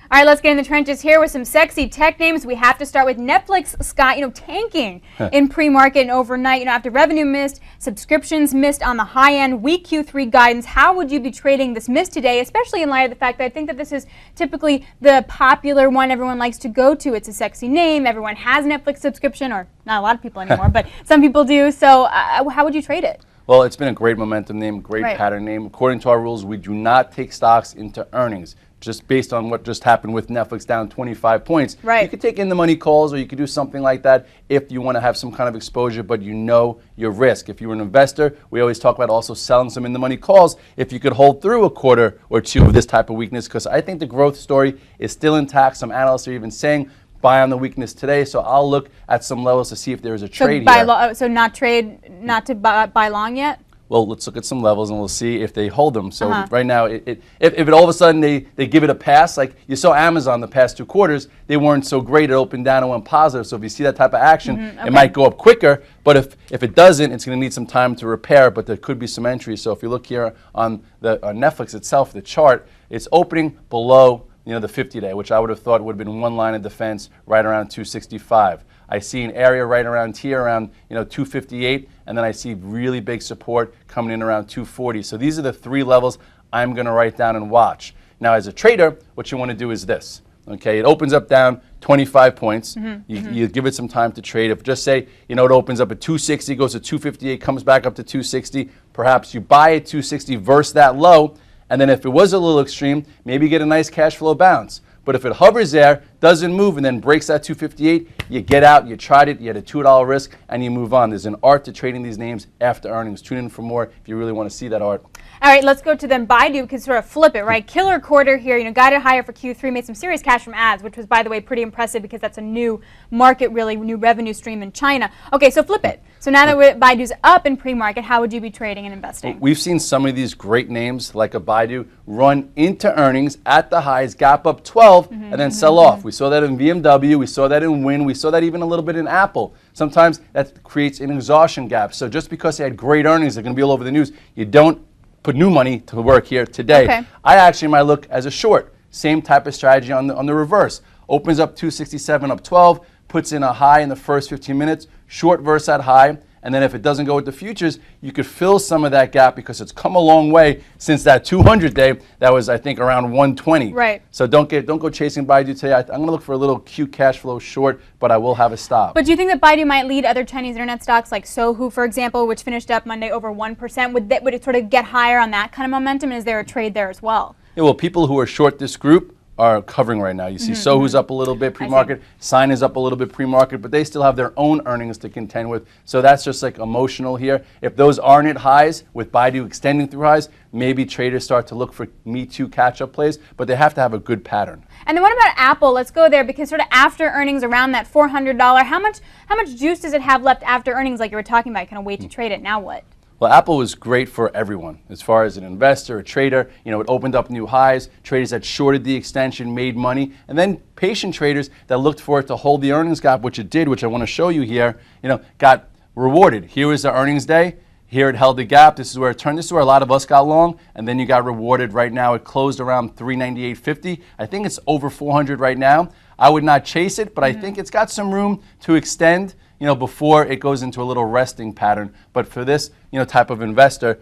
All right, let's get in the trenches here with some sexy tech names. We have to start with Netflix, Scott, tanking in pre-market and overnight. After revenue missed, subscriptions missed on the high end, weak Q3 guidance. How would you be trading this miss today, especially in light of the fact that I think that this is typically the popular one everyone likes to go to. It's a sexy name. Everyone has a Netflix subscription, or not a lot of people anymore, but some people do. So how would you trade it? Well, it's been a great momentum name, great pattern name. According to our rules, we do not take stocks into earnings. Just based on what just happened with Netflix down 25 points. You could take in the money calls, or you could do something like that if you want to have some kind of exposure, but you know your risk. If you're an investor, we always talk about also selling some in the money calls if you could hold through a quarter or two of this type of weakness, because I think the growth story is still intact. Some analysts are even saying buy on the weakness today, so I'll look at some levels to see if there is a trade here. So not to buy long yet? Well, let's look at some levels and we'll see if they hold them. So right now, if it all of a sudden they give it a pass, like you saw Amazon the past 2 quarters, they weren't so great. It opened down and went positive. So if you see that type of action, it might go up quicker. But if it doesn't, it's going to need some time to repair. But there could be some entries. So if you look here on Netflix itself, the chart, it's opening below the 50-day, which I would have thought would have been one line of defense right around 265. I see an area right around here, around 258, and then I see really big support coming in around 240. So these are the 3 levels I'm going to write down and watch. Now, as a trader, what you want to do is this. Okay, it opens up down 25 points. You give it some time to trade. If just say, it opens up at 260, goes to 258, comes back up to 260, perhaps you buy at 260 versus that low, and then if it was a little extreme, maybe get a nice cash flow bounce. But if it hovers there, doesn't move, and then breaks that 258, you get out, you tried it, you had a $2 risk, and you move on. There's an art to trading these names after earnings. Tune in for more if you really want to see that art. All right, let's go to then Baidu, because sort of flip it, right? Killer quarter here, guided higher for Q3, made some serious cash from ads, which was, by the way, pretty impressive because that's a new market, really new revenue stream in China. Okay, so flip it. So now that Baidu's up in pre-market, how would you be trading and investing? Well, we've seen some of these great names, like a Baidu, run into earnings at the highs, gap up 12, and then sell off. We saw that in BMW, we saw that in Win, we saw that even a little bit in Apple. Sometimes that creates an exhaustion gap. So just because they had great earnings, they're going to be all over the news, you don't put new money to work here today. I actually might look as a short. Same type of strategy on the reverse. Opens up 267, up 12, puts in a high in the first 15 minutes, short versus that high, and then if it doesn't go with the futures, you could fill some of that gap because it's come a long way since that 200-day that was, I think, around 120. So don't go chasing Baidu today. I'm going to look for a little cute cash flow short, but I will have a stop. But do you think that Baidu might lead other Chinese internet stocks like Sohu, for example, which finished up Monday over 1%? Would it sort of get higher on that kind of momentum? And is there a trade there as well? Yeah, well, people who are short this group are covering right now. You see Sohu's up a little bit pre-market, Sign is up a little bit pre-market, but they still have their own earnings to contend with. So that's just like emotional here. If those aren't at highs, with Baidu extending through highs, maybe traders start to look for Me Too catch-up plays, but they have to have a good pattern. And then what about Apple? Let's go there, because sort of after earnings around that $400, how much juice does it have left after earnings, like you were talking about? Kind of wait to trade it. Now what? Well, Apple was great for everyone. As far as an investor, a trader, it opened up new highs. Traders that shorted the extension made money. And then patient traders that looked for it to hold the earnings gap, which it did, which I want to show you here, got rewarded. Here was the earnings day. Here it held the gap. This is where it turned. This is where a lot of us got long. And then you got rewarded right now. It closed around 398.50. I think it's over 400 right now. I would not chase it, but I think it's got some room to extend, before it goes into a little resting pattern. But for this, type of investor,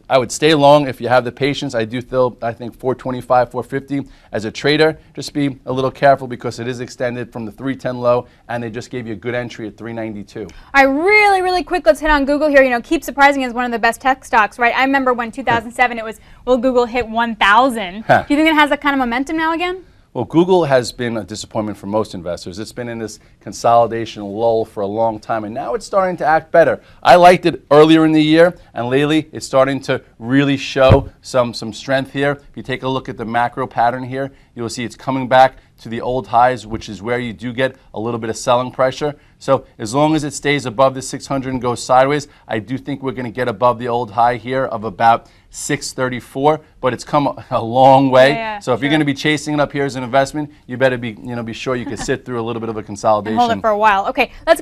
I would stay long if you have the patience. I think 425, 450 as a trader. Just be a little careful because it is extended from the 310 low, and they just gave you a good entry at 392. All right, really, really quick, let's hit on Google here. Keep surprising as one of the best tech stocks, right? I remember when 2007 it was, will Google hit 1,000? Do you think it has that kind of momentum now again? Well, Google has been a disappointment for most investors. It's been in this consolidation lull for a long time, and now it's starting to act better. I liked it earlier in the year, and lately it's starting to really show some strength here. If you take a look at the macro pattern here, you'll see it's coming back to the old highs, which is where you do get a little bit of selling pressure. So as long as it stays above the 600 and goes sideways, I do think we're going to get above the old high here of about 634, but it's come a long way. So if you're going to be chasing it up here as an investment, you better be sure you can sit through a little bit of a consolidation. And hold it for a while. Okay, let's get